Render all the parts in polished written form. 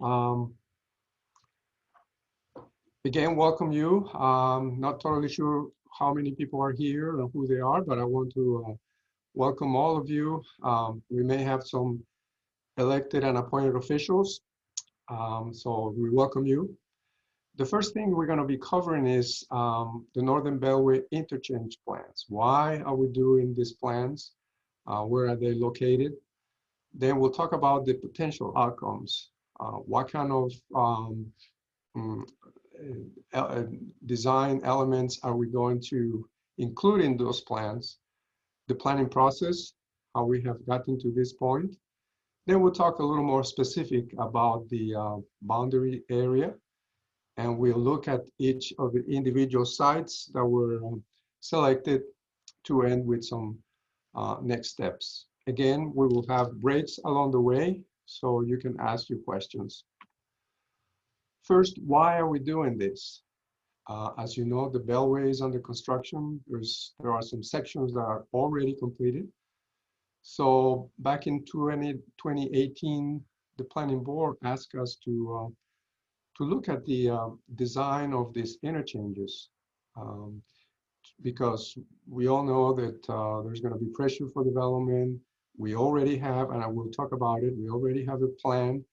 Um, Again, welcome you. Not totally sure how many people are here and who they are, but I want to welcome all of you. We may have some elected and appointed officials, so we welcome you. The first thing we're going to be covering is the Northern Beltway interchange plans. Why are we doing these plans? Where are they located? Then we'll talk about the potential outcomes. What kind of mm, design elements are we going to include in those plans? The planning process, how we have gotten to this point. Then we'll talk a little more specific about the boundary area, and we'll look at each of the individual sites that were selected to end with some next steps. Again, we will have breaks along the way, so you can ask your questions. First, why are we doing this? As you know, the Beltway is under construction. There are some sections that are already completed. So back in 2018, the planning board asked us to look at the design of these interchanges, because we all know that there's going to be pressure for development. We already have, and I will talk about it, we already have a plan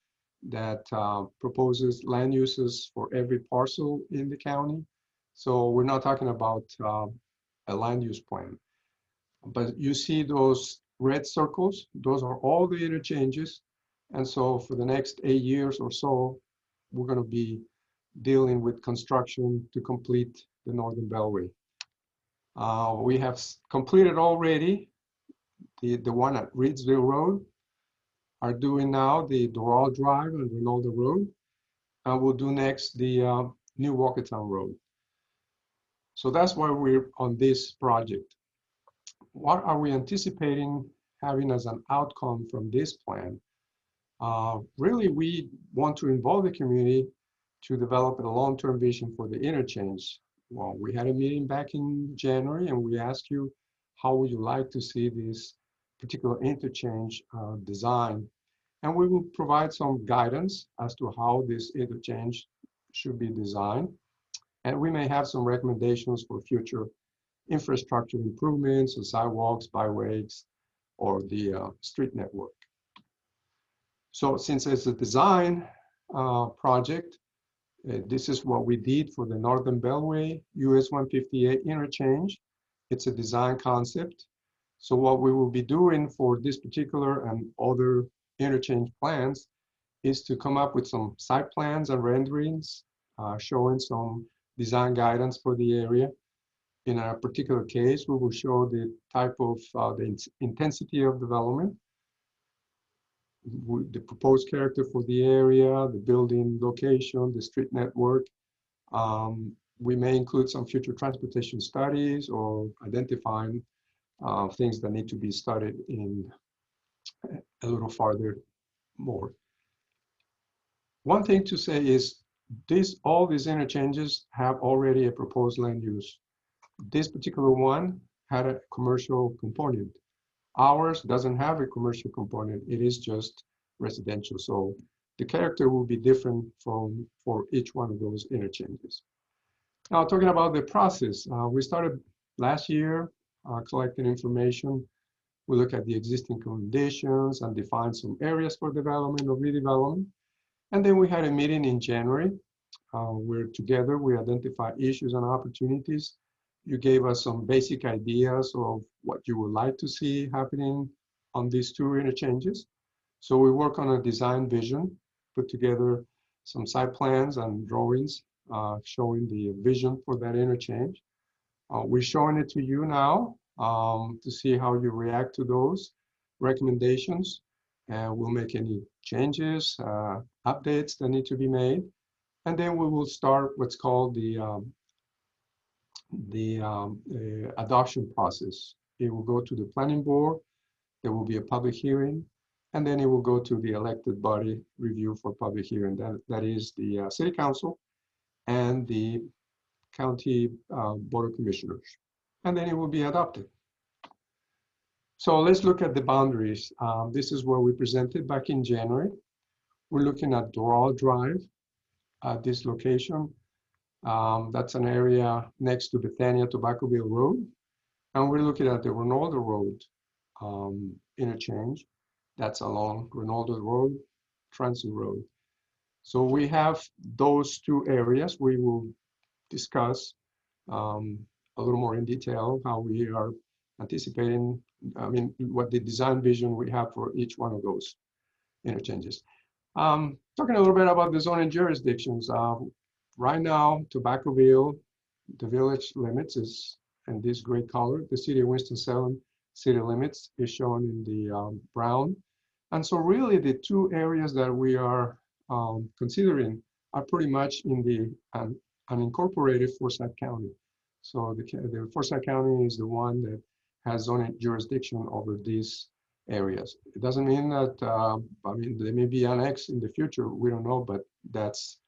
that proposes land uses for every parcel in the county. So we're not talking about a land use plan. But you see those red circles, those are all the interchanges. And so for the next 8 years or so, we're going to be dealing with construction to complete the Northern Beltway. We have completed already the one at Reedsville Road, are doing now the Doral Drive and Reynolda Road, and we'll do next the new Walkertown Road. So that's why we're on this project. What are we anticipating having as an outcome from this plan? Really, we want to involve the community to develop a long-term vision for the interchange. Well, we had a meeting back in January, and we asked you, how would you like to see this particular interchange design? And we will provide some guidance as to how this interchange should be designed. And we may have some recommendations for future infrastructure improvements, so sidewalks, byways, or the street network. So since it's a design project, this is what we did for the Northern Beltway US 158 interchange. It's a design concept. So what we will be doing for this particular and other interchange plans is to come up with some site plans and renderings showing some design guidance for the area. In a particular case, we will show the type of the intensity of development, the proposed character for the area, the building location, the street network. We may include some future transportation studies or identifying things that need to be studied in a little farther more. One thing to say is all these interchanges have already a proposed land use. This particular one had a commercial component. Ours doesn't have a commercial component. It is just residential. So the character will be different for each one of those interchanges. Now, talking about the process, we started last year collecting information. We look at the existing conditions and define some areas for development or redevelopment. And then we had a meeting in January where together we identified issues and opportunities. You gave us some basic ideas of what you would like to see happening on these two interchanges. So we work on a design vision, put together some site plans and drawings showing the vision for that interchange. We're showing it to you now to see how you react to those recommendations. And we'll make any changes, updates that need to be made. And then we will start what's called the adoption process. It will go to the planning board. There will be a public hearing, and then it will go to the elected body review for public hearing. That is the city council and the county board of commissioners. And then it will be adopted. So let's look at the boundaries. This is what we presented back in January. We're looking at Doral Drive at this location. That's an area next to Bethania Tobaccoville Road. And we're looking at the Reynolda Road interchange. That's along Reynolda Road, Transit Road. So we have those two areas. We will discuss a little more in detail how we are anticipating, what the design vision we have for each one of those interchanges. Talking a little bit about the zoning jurisdictions. Right now, Tobaccoville, the village limits is in this gray color. The city of Winston-Salem city limits is shown in the brown. And so really the two areas that we are considering are pretty much in the unincorporated Forsyth County. So the Forsyth County is the one that has zoning jurisdiction over these areas. It doesn't mean that, they may be annexed in the future, we don't know, but that's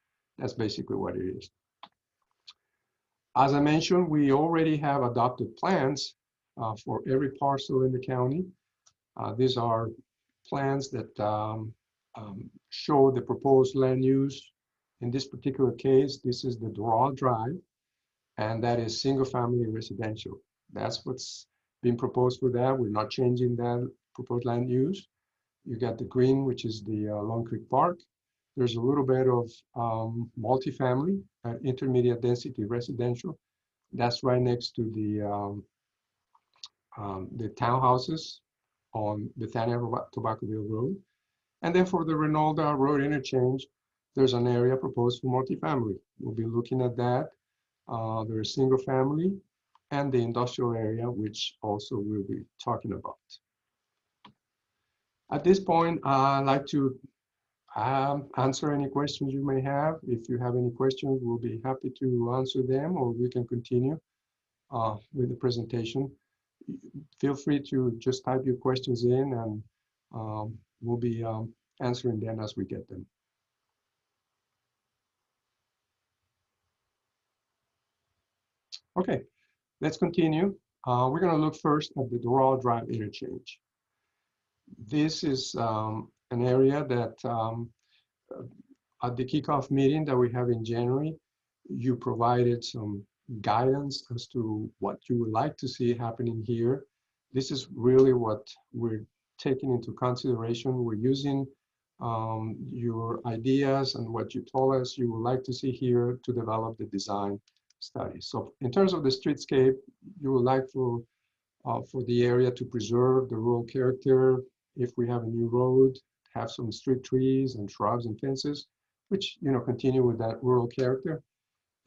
basically what it is. As I mentioned, we already have adopted plans for every parcel in the county. These are plans that show the proposed land use. In this particular case, this is the Doral Drive, and that is single-family residential. That's what's been proposed for that. We're not changing that proposed land use. You got the green, which is the Long Creek Park. There's a little bit of multifamily, intermediate density residential. That's right next to the townhouses on Bethania Tobaccoville Road. And then for the Reynolda Road interchange, there's an area proposed for multifamily. We'll be looking at that. There's single family and the industrial area, which also we'll be talking about. At this point, I'd like to answer any questions you may have. If you have any questions, we'll be happy to answer them, or we can continue with the presentation. Feel free to just type your questions in, and we'll be answering them as we get them. Okay, let's continue. We're going to look first at the Doral Drive interchange. This is an area that at the kickoff meeting that we have in January, you provided some guidance as to what you would like to see happening here. This is really what we're taking into consideration. We're using your ideas and what you told us you would like to see here to develop the design study. So in terms of the streetscape, you would like for the area to preserve the rural character. If we have a new road, have some street trees and shrubs and fences, which continue with that rural character.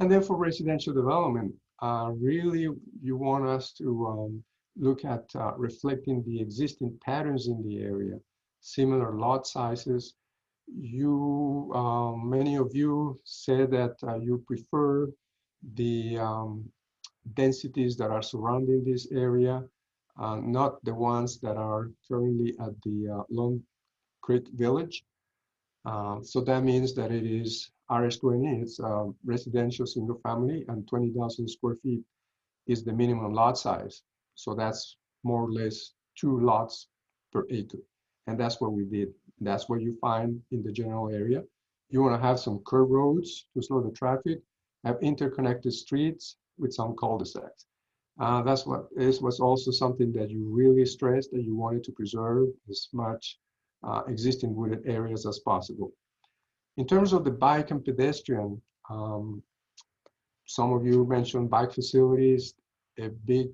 And then for residential development, really you want us to look at reflecting the existing patterns in the area, similar lot sizes. Many of you said that you prefer the densities that are surrounding this area, not the ones that are currently at the Long Creek Village. So that means that it is RS20, it's residential single family, and 20,000 square feet is the minimum lot size. So that's more or less 2 lots per acre. And that's what we did. That's what you find in the general area. You want to have some curb roads to slow the traffic, have interconnected streets with some cul-de-sacs. That's what was also something that you really stressed, that you wanted to preserve as much existing wooded areas as possible. In terms of the bike and pedestrian, some of you mentioned bike facilities. A big,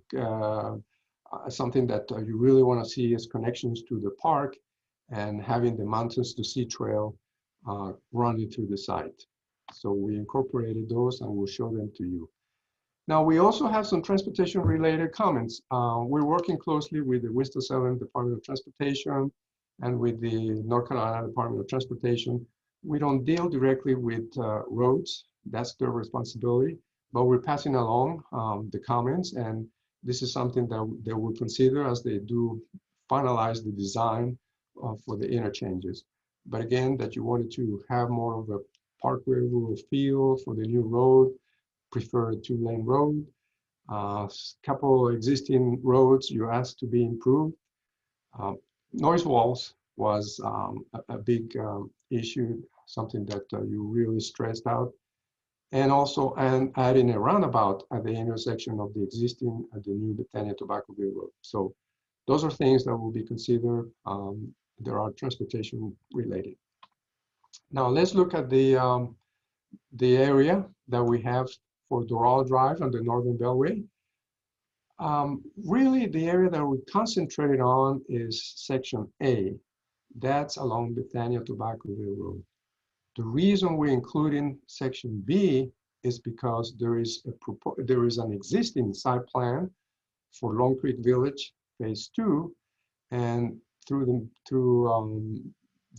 something that you really want to see is connections to the park and having the Mountains to Sea Trail running through the site. So we incorporated those and we'll show them to you. Now, we also have some transportation related comments. We're working closely with the Winston-Salem Department of Transportation and with the North Carolina Department of Transportation. We don't deal directly with roads, that's their responsibility, but we're passing along the comments, and this is something that they will consider as they do finalize the design for the interchanges. But again, that you wanted to have more of a parkway rural feel for the new road, prefer a 2-lane road. Couple existing roads you asked to be improved. Noise walls was a big issue, something that you really stressed out. And also adding a roundabout at the intersection of the existing and the new Bethania Tobaccoville Road. So those are things that will be considered. There are transportation related. Now let's look at the area that we have for Doral Drive and the Northern Beltway. Really, the area that we concentrated on is Section A. That's along Bethania Tobaccoville Road. The reason we're including Section B is because there is an existing site plan for Long Creek Village Phase 2, and through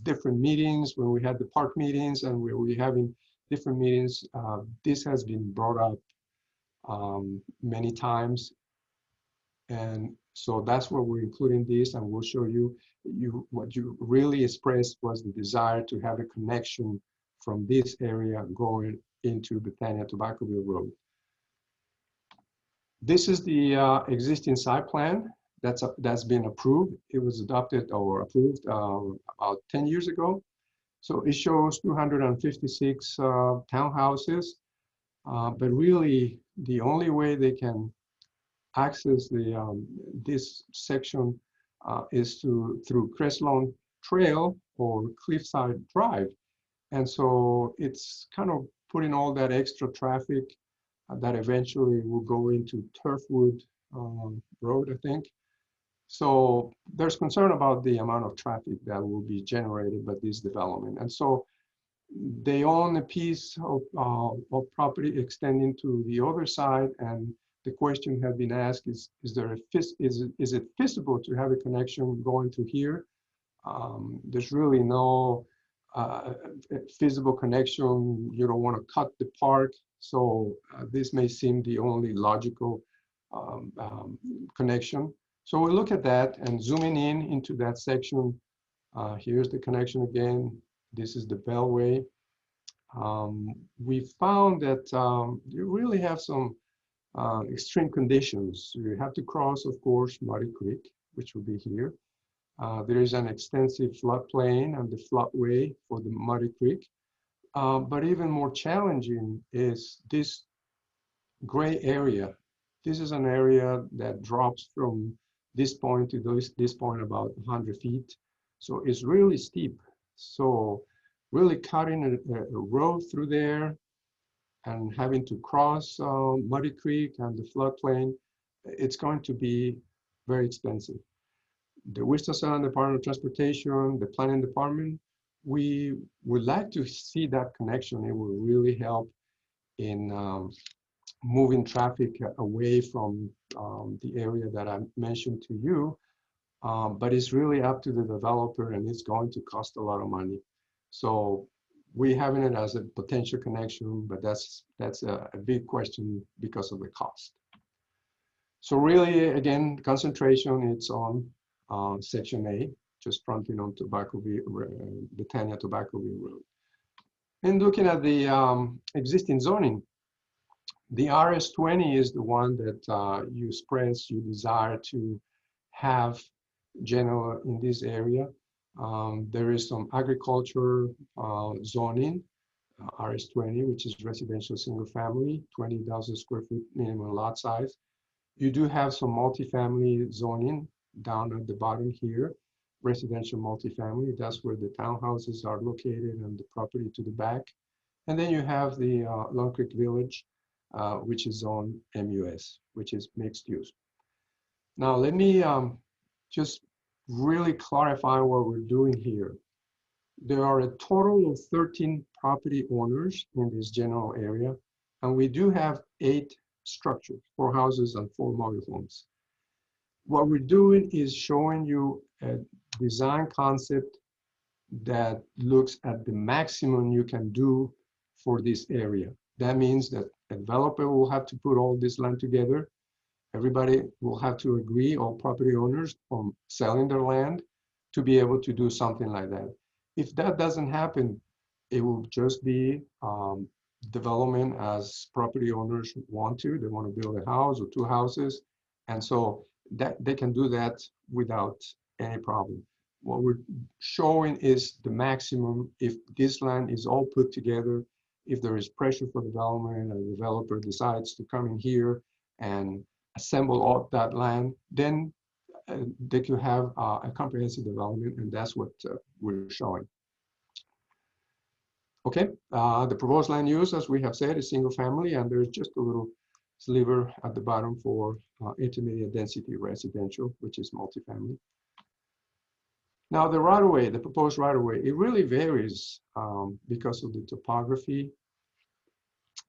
different meetings, when we had the park meetings and we were having different meetings, this has been brought up many times. And so that's why we're including this, and we'll show you what you really expressed was the desire to have a connection from this area going into Bethania Tobaccoville Road. This is the existing site plan that's been approved. It was adopted or approved about 10 years ago. So it shows 256 townhouses, but really the only way they can access this section is through Crestlawn Trail or Cliffside Drive. And so it's kind of putting all that extra traffic that eventually will go into Turfwood Road, I think. So there's concern about the amount of traffic that will be generated by this development. And so they own a piece of property extending to the other side, and the question has been asked: is it feasible to have a connection going to here? There's really no feasible connection. You don't want to cut the park, so this may seem the only logical connection. So we look at that and zooming in into that section. Here's the connection again. This is the Beltway. We found that you really have some extreme conditions. You have to cross, of course, Muddy Creek, which will be here. There is an extensive floodplain and the floodway for the Muddy Creek. But even more challenging is this gray area. This is an area that drops from this point to this point about 100 feet. So it's really steep. So really cutting a road through there and having to cross Muddy Creek and the floodplain, it's going to be very expensive. The Winston-Salem Department of Transportation, the Planning Department, we would like to see that connection. It will really help in moving traffic away from the area that I mentioned to you, but it's really up to the developer, and it's going to cost a lot of money. So we're having it as a potential connection, but that's a big question because of the cost. So really, again, concentration, it's on Section A, just fronting on Bethania Tobaccoville Road. And looking at the existing zoning, the RS20 is the one that you express you desire to have general in this area. There is some agriculture zoning, RS20, which is residential single family, 20,000 square foot minimum lot size. You do have some multifamily zoning down at the bottom here, residential multifamily. That's where the townhouses are located and the property to the back. And then you have the Long Creek Village, which is on MUS, which is mixed use. Now, let me just really clarify what we're doing here. There are a total of 13 property owners in this general area, and we do have 8 structures, 4 houses and 4 mobile homes. What we're doing is showing you a design concept that looks at the maximum you can do for this area. That means that a developer will have to put all this land together. Everybody will have to agree, all property owners, on selling their land to be able to do something like that. If that doesn't happen, it will just be development as property owners want to. They want to build a house or 2 houses. And so that they can do that without any problem. what we're showing is the maximum if this land is all put together. If there is pressure for development and a developer decides to come in here and assemble all that land, then they could have a comprehensive development, and that's what we're showing. Okay, the proposed land use, as we have said, is single family, and there's just a little sliver at the bottom for intermediate density residential, which is multifamily. Now the right-of-way, the proposed right-of-way, it really varies because of the topography.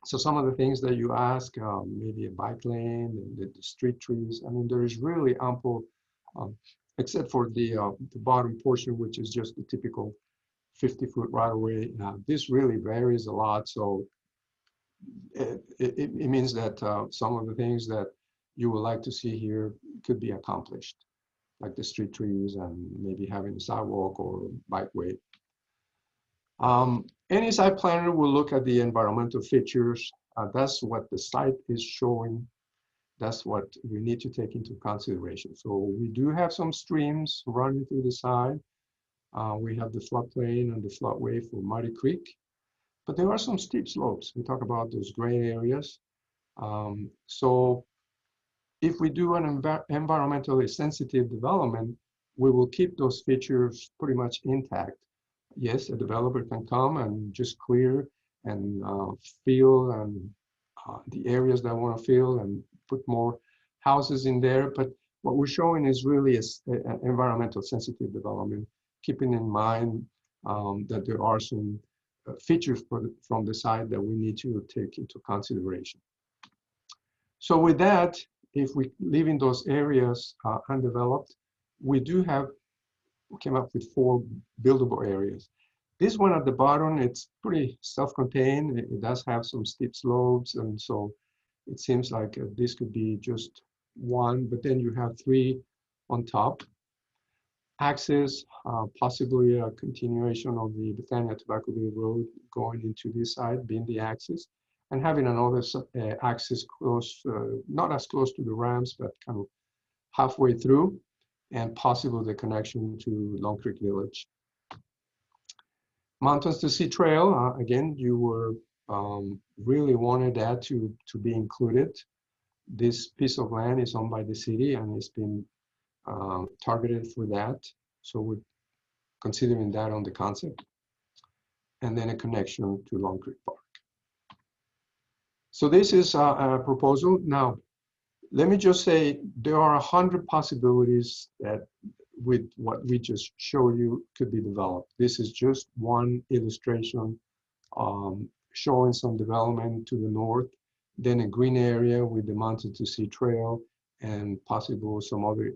So some of the things that you ask, maybe a bike lane, and the street trees, I mean, there is really ample, except for the bottom portion, which is just the typical 50-foot right-of-way. This really varies a lot, so it means that some of the things that you would like to see here could be accomplished, like the street trees and maybe having a sidewalk or bikeway. Any site planner will look at the environmental features. That's what the site is showing. That's what we need to take into consideration. So we do have some streams running through the side. We have the floodplain and the floodway for Muddy Creek, but there are some steep slopes. We talk about those gray areas. So if we do an environmentally sensitive development, we will keep those features pretty much intact. Yes, a developer can come and just clear and fill and the areas that want to fill and put more houses in there. But what we're showing is really an environmental sensitive development, keeping in mind that there are some features from the site that we need to take into consideration. So with that, if we live in those areas undeveloped, we came up with 4 buildable areas. This one at the bottom, it's pretty self-contained. It does have some steep slopes, and so it seems like this could be just one, but then you have 3 on top. Access, possibly a continuation of the Bethania Tobacco-Ville Road going into this side, being the access, and having another access close, not as close to the ramps, but kind of halfway through, and possibly the connection to Long Creek Village. Mountains to Sea Trail, again, you were really wanted that to be included. This piece of land is owned by the city and it's been targeted for that. So we're considering that on the concept. And then a connection to Long Creek Park. So this is a proposal. Now, let me just say there are 100 possibilities that with what we just showed you could be developed. This is just one illustration showing some development to the north, then a green area with the Mountain to Sea Trail and possible some other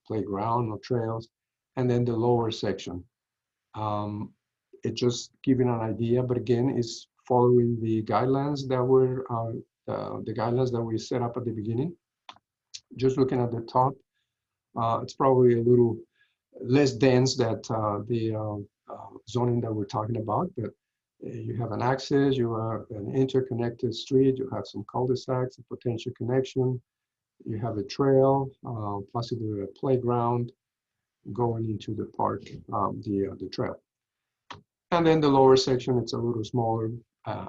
playground or trails, and then the lower section. It just giving an idea, but again, it's following the guidelines that were the guidelines that we set up at the beginning. Just looking at the top, it's probably a little less dense than the zoning that we're talking about, but you have an access, you have an interconnected street, you have some cul-de-sacs, a potential connection, you have a trail, possibly a playground going into the park, the trail. And then the lower section, it's a little smaller.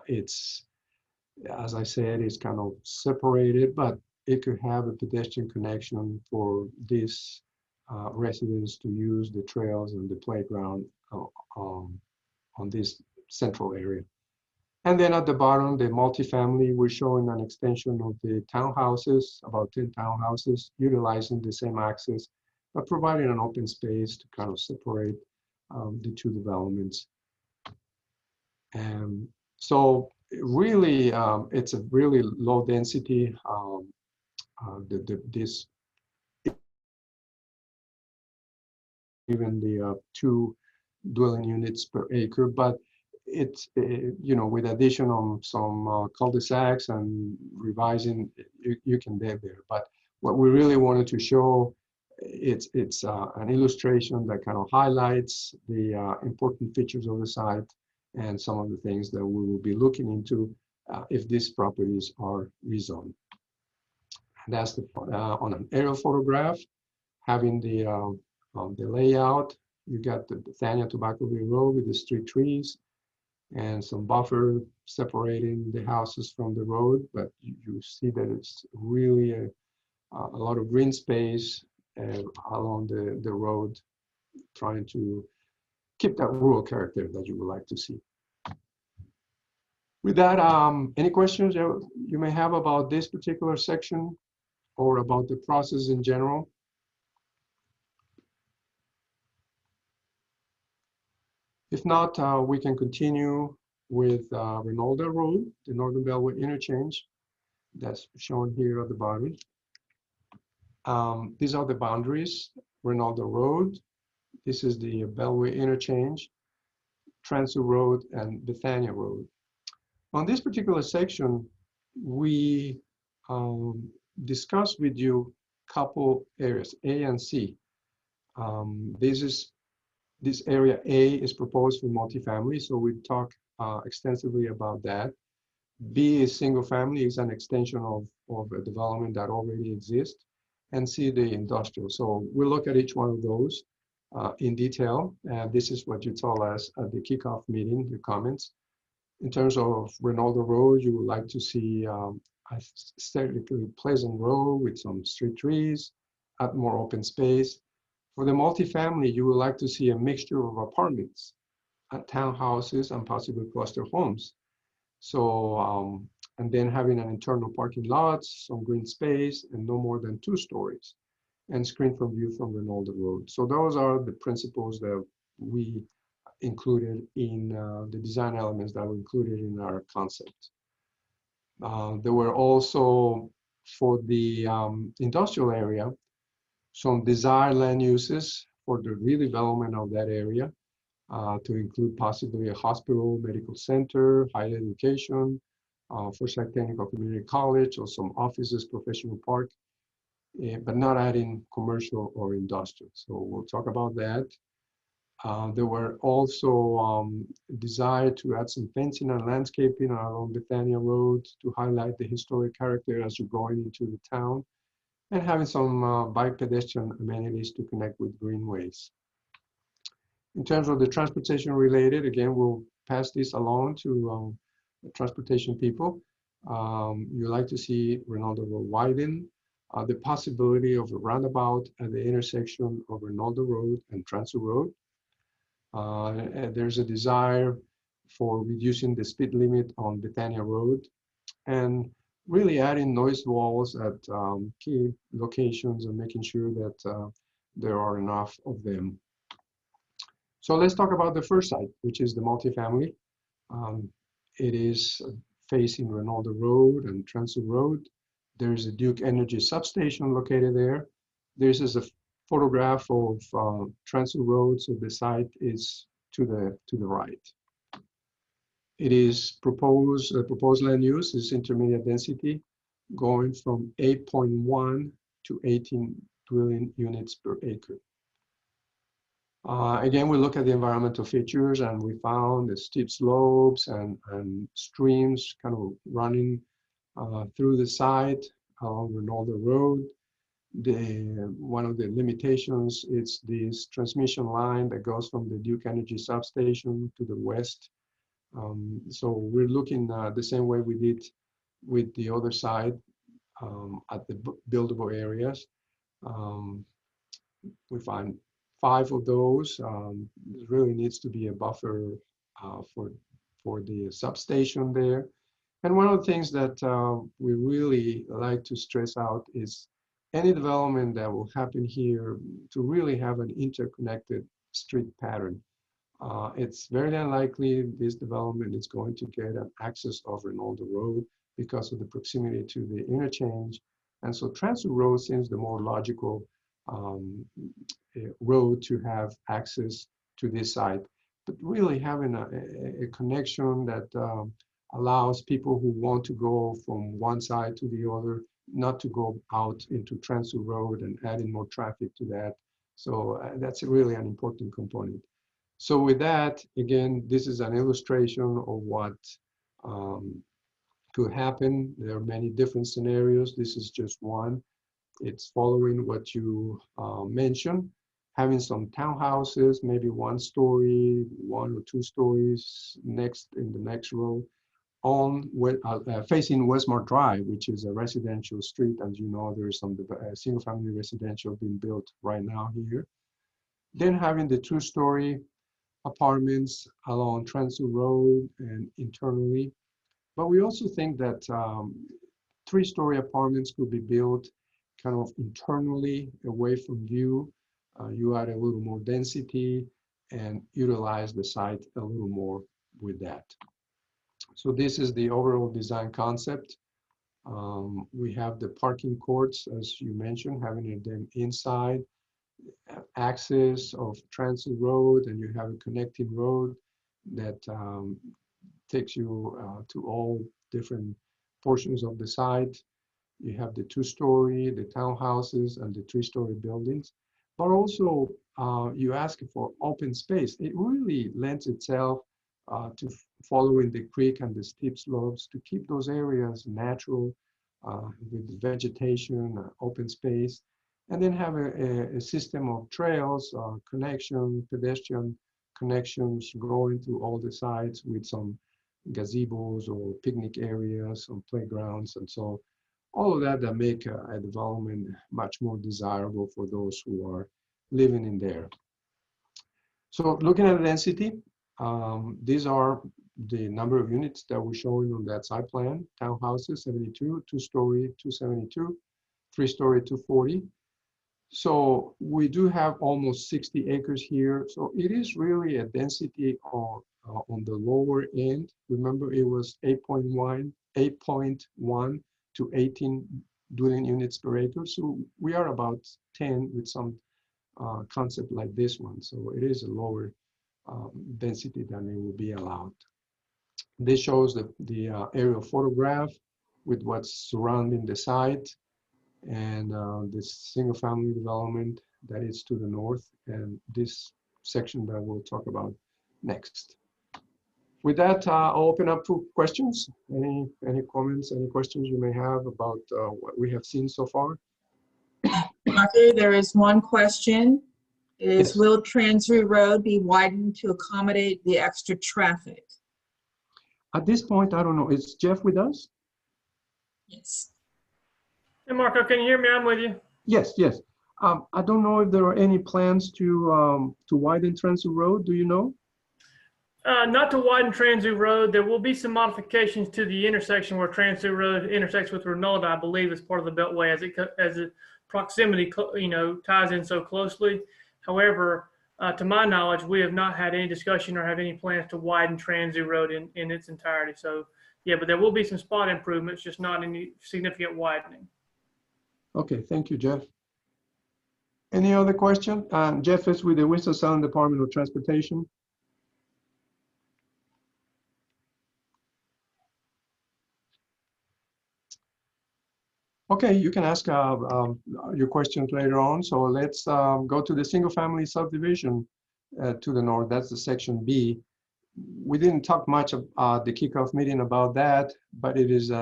It's, as I said, it's kind of separated, but it could have a pedestrian connection for these residents to use the trails and the playground on this central area. And then at the bottom, the multifamily, we're showing an extension of the townhouses, about 10 townhouses, utilizing the same access, but providing an open space to kind of separate the 2 developments. And so really, it's a really low density, this even the 2 dwelling units per acre, but it's, you know, with addition of some cul-de-sacs and revising, you can live there. But what we really wanted to show, it's an illustration that kind of highlights the important features of the site and some of the things that we will be looking into if these properties are rezoned. And that's on an aerial photograph, having the layout. You got the Bethania Tobaccoville Road with the street trees and some buffer separating the houses from the road, but you see that it's really a lot of green space along the road, trying to keep that rural character that you would like to see. With that, any questions you may have about this particular section or about the process in general? If not, we can continue with Reynolda Road, the Northern Beltway interchange. That's shown here at the bottom. These are the boundaries: Reynolda Road. This is the Beltway interchange, Transue Road, and Bethania Road. On this particular section, we discussed with you a couple areas, A and C. This area A is proposed for multifamily, so we talk extensively about that. B is single family, is an extension of a development that already exists, and C, the industrial. So we'll look at each one of those in detail. This is what you told us at the kickoff meeting, your comments. In terms of Reynolda Road, you would like to see a aesthetically pleasant road with some street trees, add more open space. For the multifamily, you would like to see a mixture of apartments, townhouses, and possibly cluster homes. So, and then having an internal parking lot, some green space, and no more than 2 stories, and screen from view from Reynolda Road. So those are the principles that we included in the design elements that were included in our concept. There were also, for the industrial area, some desired land uses for the redevelopment of that area, to include possibly a hospital, medical center, higher education, Forsyth Technical Community College, or some offices, professional park, but not adding commercial or industrial. So we'll talk about that. There were also desire to add some fencing and landscaping along Bethania Road to highlight the historic character as you're going into the town, and having some bike pedestrian amenities to connect with greenways. In terms of the transportation related, again, we'll pass this along to the transportation people. You like to see Reynolda Road widen, the possibility of a roundabout at the intersection of Reynolda Road and Transue Road. And there's a desire for reducing the speed limit on Bethania Road, and really adding noise walls at key locations and making sure that there are enough of them. So let's talk about the first site, which is the multifamily. It is facing Reynolda Road and Transue Road. There is a Duke Energy substation located there. This is a photograph of Transue Road, so the site is to the right. It is proposed land use is intermediate density, going from 8.1 to 18 dwelling units per acre. Again, we look at the environmental features, and we found the steep slopes and streams kind of running through the site along Reynolda Road. One of the limitations is this transmission line that goes from the Duke Energy substation to the west. So we're looking the same way we did with the other side at the buildable areas. We find 5 of those. There really needs to be a buffer for the substation there. And one of the things that we really like to stress out is any development that will happen here to really have an interconnected street pattern. It's very unlikely this development is going to get an access of Reynolda Road because of the proximity to the interchange. And so Transue Road seems the more logical road to have access to this site, but really having a connection that allows people who want to go from one side to the other not to go out into Transue Road and adding more traffic to that. So that's really an important component. So with that, again, this is an illustration of what could happen. There are many different scenarios. This is just one. It's following what you mentioned, having some townhouses, maybe 1 story, 1 or 2 stories next in the next row, on facing Westmart Drive, which is a residential street. As you know, there is some single-family residential being built right now here. Then having the 2-story apartments along Transit Road and internally. But we also think that 3-story apartments could be built kind of internally away from view. You add a little more density and utilize the site a little more with that. So this is the overall design concept. We have the parking courts, as you mentioned, having them inside, access of Transit Road, and you have a connecting road that takes you to all different portions of the site. You have the 2-story, the townhouses, and the 3-story buildings. But also, you ask for open space. It really lends itself to following the creek and the steep slopes to keep those areas natural with vegetation, open space, and then have a system of trails, pedestrian connections going through all the sites with some gazebos or picnic areas, some playgrounds, and so all of that make a development much more desirable for those who are living in there. So looking at the density, these are the number of units that we're showing on that site plan. Townhouses, 72, 2-story, 272, 3-story, 240. So we do have almost 60 acres here. So it is really a density on the lower end. Remember, it was 8.1 to 18 dwelling units per acre. So we are about 10 with some concept like this one. So it is a lower density than it will be allowed. This shows the aerial photograph with what's surrounding the site, and this single-family development that is to the north, and this section that we'll talk about next. With that, I'll open up to questions. Any comments, any questions you may have about what we have seen so far? Arthur, there is one question. Yes. Will Transit Road be widened to accommodate the extra traffic? At this point, I don't know. Is Jeff with us? Yes. Hey, Marco, can you hear me? I'm with you. Yes, yes. I don't know if there are any plans to widen Transit Road. Do you know? Not to widen Transit Road. There will be some modifications to the intersection where Transit Road intersects with Reynolda, I believe, as part of the Beltway, as the proximity, ties in so closely. However, to my knowledge, we have not had any discussion or have any plans to widen Transit Road in its entirety. So, yeah, but there will be some spot improvements, just not any significant widening. Okay, thank you, Jeff. Any other question? Jeff is with the Winston-Salem Department of Transportation. Okay, you can ask your questions later on. So let's go to the single-family subdivision to the north. That's the section B. We didn't talk much at the kickoff meeting about that, but it is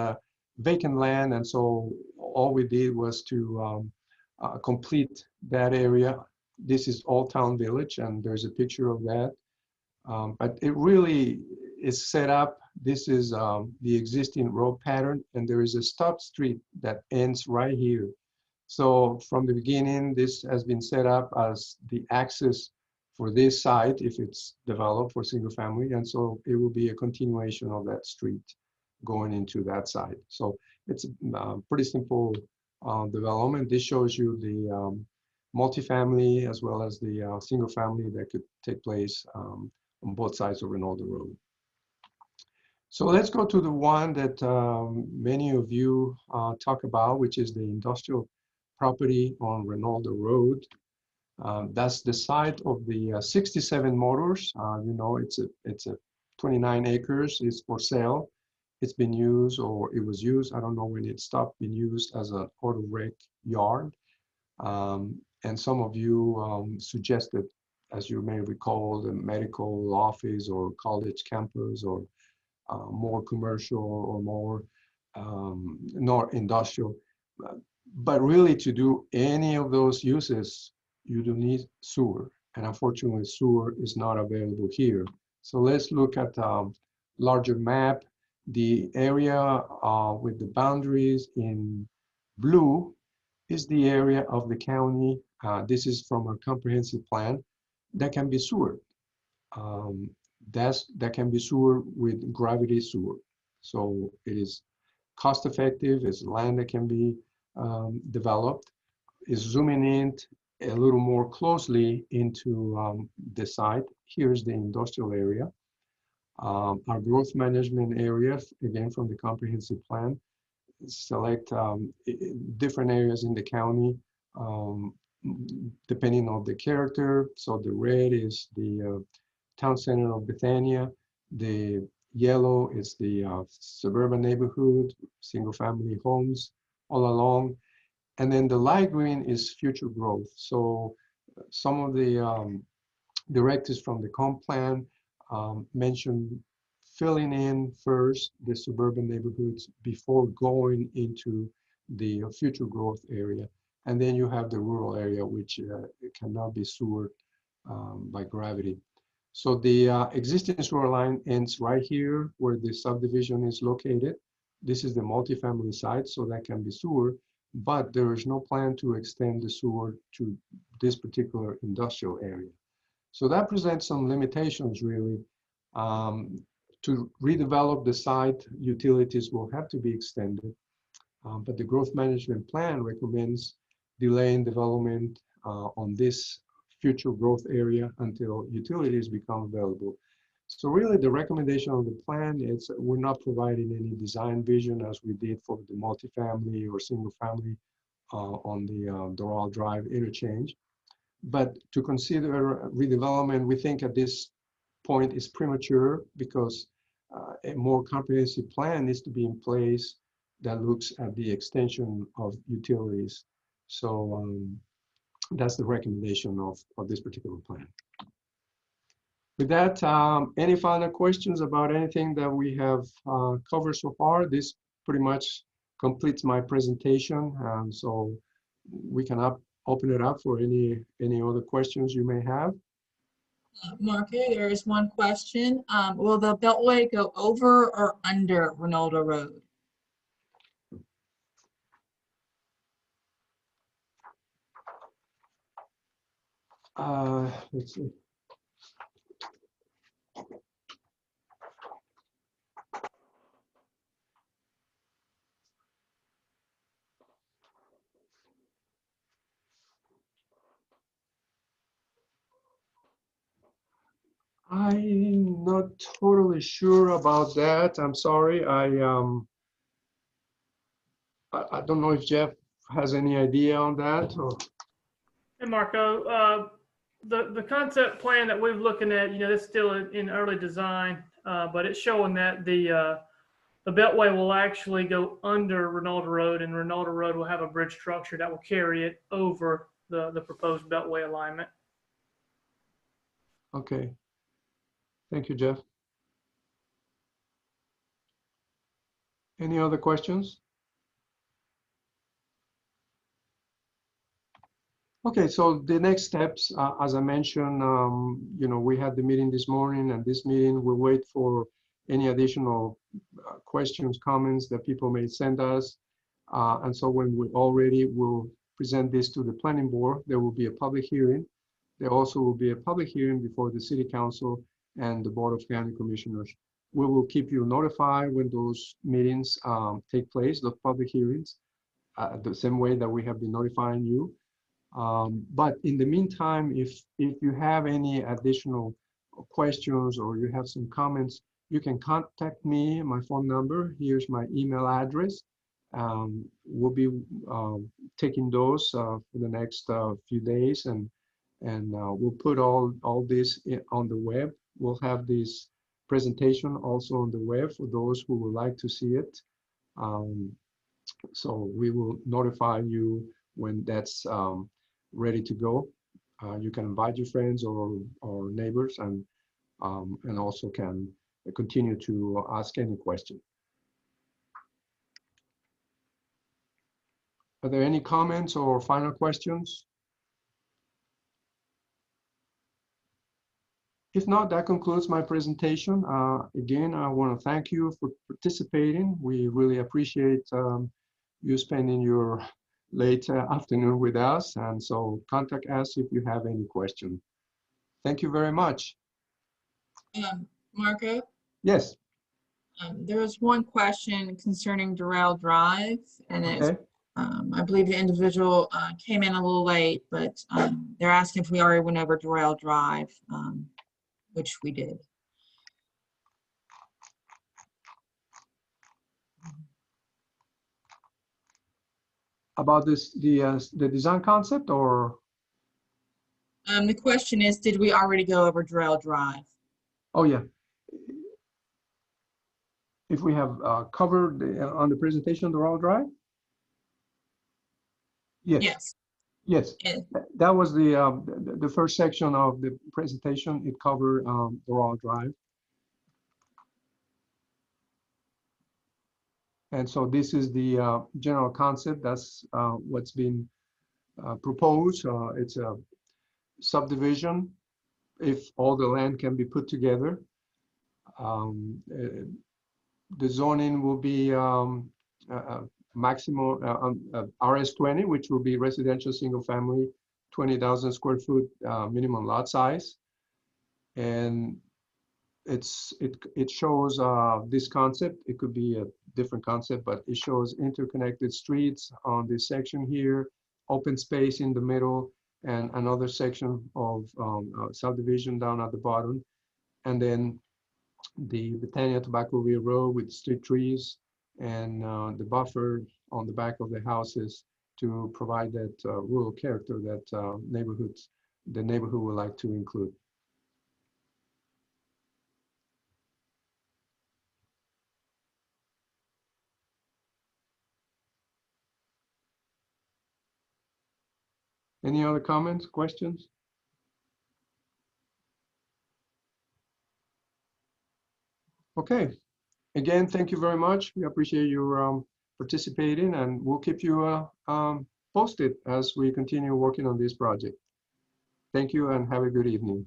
vacant land, and so all we did was to complete that area. This is Old Town Village, and there's a picture of that. But it really is set up. This is the existing road pattern, and there is a stop street that ends right here. So from the beginning, this has been set up as the access for this site if it's developed for single family, and so it will be a continuation of that street going into that site. So it's a pretty simple development. This shows you the multifamily as well as the single family that could take place on both sides of Reynolda Road. So let's go to the one that many of you talk about, which is the industrial property on Reynolda Road. That's the site of the 67 Motors. It's a 29 acres. It's for sale. It's been used, or it was used, I don't know when it stopped being used, as an auto wreck yard. And some of you suggested, as you may recall, the medical office or college campus, or more commercial or more not industrial. But really, to do any of those uses, you do need sewer. And unfortunately, sewer is not available here. So let's look at a larger map. The area with the boundaries in blue is the area of the county. This is from a comprehensive plan that can be sewered. That can be sewered with gravity sewer. So it is cost effective. It's land that can be developed. Is zooming in a little more closely into the site. Here's the industrial area. Our growth management area, again from the comprehensive plan, select different areas in the county depending on the character. So the red is the town center of Bethania. The yellow is the suburban neighborhood, single family homes all along. And then the light green is future growth. So some of the directives from the comp plan mention filling in first the suburban neighborhoods before going into the future growth area. And then you have the rural area, which cannot be sewered by gravity. So the existing sewer line ends right here where the subdivision is located. This is the multifamily site, so that can be sewered, but there is no plan to extend the sewer to this particular industrial area. So that presents some limitations really. To redevelop the site, utilities will have to be extended, but the growth management plan recommends delaying development on this future growth area until utilities become available. So really the recommendation of the plan is we're not providing any design vision as we did for the multifamily or single family on the Doral Drive interchange. But to consider redevelopment, we think at this point is premature because a more comprehensive plan needs to be in place that looks at the extension of utilities. So that's the recommendation of this particular plan. With that, any final questions about anything that we have covered so far? This pretty much completes my presentation. So we can open it up for any other questions you may have. Marco, there is one question. Will the Beltway go over or under Reynolda Road? Let's see. I'm not totally sure about that. I'm sorry. I don't know if Jeff has any idea on that. Or... Hey, Marco, the concept plan that we're looking at, it's still in early design, but it's showing that the Beltway will actually go under Reynolda Road, and Reynolda Road will have a bridge structure that will carry it over the proposed Beltway alignment. Okay. Thank you, Jeff. Any other questions? Okay, so the next steps, as I mentioned, we had the meeting this morning, and this meeting will wait for any additional questions, comments that people may send us. And so when we're all ready, we'll present this to the planning board. There will be a public hearing. There also will be a public hearing before the city council and the board of county commissioners. We will keep you notified when those meetings take place, the public hearings, the same way that we have been notifying you. But in the meantime, if you have any additional questions or you have some comments, you can contact me. My phone number, here's my email address. We'll be taking those for the next few days, and we'll put all this on the web. We'll have this presentation also on the web for those who would like to see it. So we will notify you when that's ready to go. You can invite your friends or neighbors, and also can continue to ask any question. Are there any comments or final questions? If not, that concludes my presentation. Again, I want to thank you for participating. We really appreciate you spending your late afternoon with us. And so contact us if you have any questions. Thank you very much. Marco, Yes. there was one question concerning Doral Drive, and it's, Okay. I believe the individual came in a little late, but they're asking if we already went over Doral Drive, which we did. About this, the design concept, or? The question is, did we already go over Doral Drive? Oh, yeah. If we have covered on the presentation, Doral Drive? Yes. Yes. Yes. Yes. That was the first section of the presentation. It covered Doral Drive. And so this is the general concept. That's what's been proposed. It's a subdivision if all the land can be put together. The zoning will be maximum RS20, which will be residential single family, 20,000 square foot minimum lot size. And it shows this concept. It could be a different concept, but it shows interconnected streets on this section here, open space in the middle, and another section of subdivision down at the bottom. And then the Botania Tobaccoville Road with street trees and the buffer on the back of the houses to provide that rural character that the neighborhood would like to include. Any other comments, questions? Okay. Again, thank you very much. We appreciate your participating, and we'll keep you posted as we continue working on this project. Thank you and have a good evening.